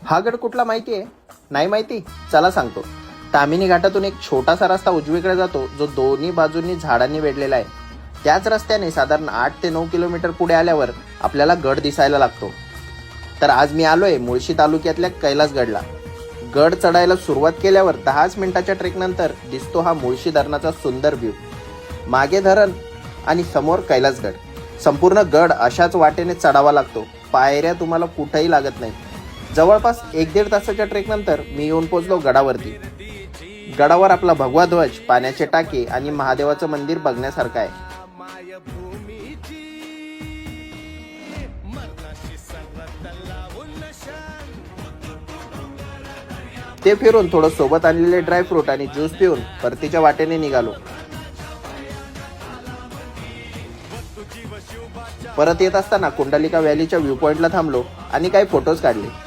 हा गड कुठला माहिती आहे? नाही माहिती? चला सांगतो. तामिनी घाटातून एक छोटासा रस्ता उजवीकडे जातो, जो दोन्ही बाजूंनी झाडांनी वेढलेला आहे. त्याच रस्त्याने साधारण 8 ते 9 किलोमीटर पुढे आल्यावर आपल्याला गड दिसायला लागतो. तर आज मी आलोय मुळशी तालुक्यातल्या कैलासगडला. गड चढायला सुरुवात केल्यावर 10 मिनिटाच्या ट्रेकनंतर दिसतो हा मुळशी धरणाचा सुंदर व्ह्यू. मागे धरण आणि समोर कैलासगड. संपूर्ण गड अशाच वाटेने चढावा लागतो. पायऱ्या तुम्हाला कुठेही लागत नाही. जवळपास 1-1.5 तासाच्या ट्रेकनंतर मी येऊन पोचलो गडावरती. गडावर आपला भगवा ध्वज, पाण्याचे टाके आणि महादेवाचं मंदिर बघण्यासारखं आहे. ते फिरून थोडं सोबत आणलेले ड्रायफ्रूट आणि ज्यूस पिऊन परतीच्या वाटेने निघालो. परत येत असताना कुंडलिका व्हॅलीच्या व्ह्यू पॉइंटला थांबलो आणि काही फोटोज काढले.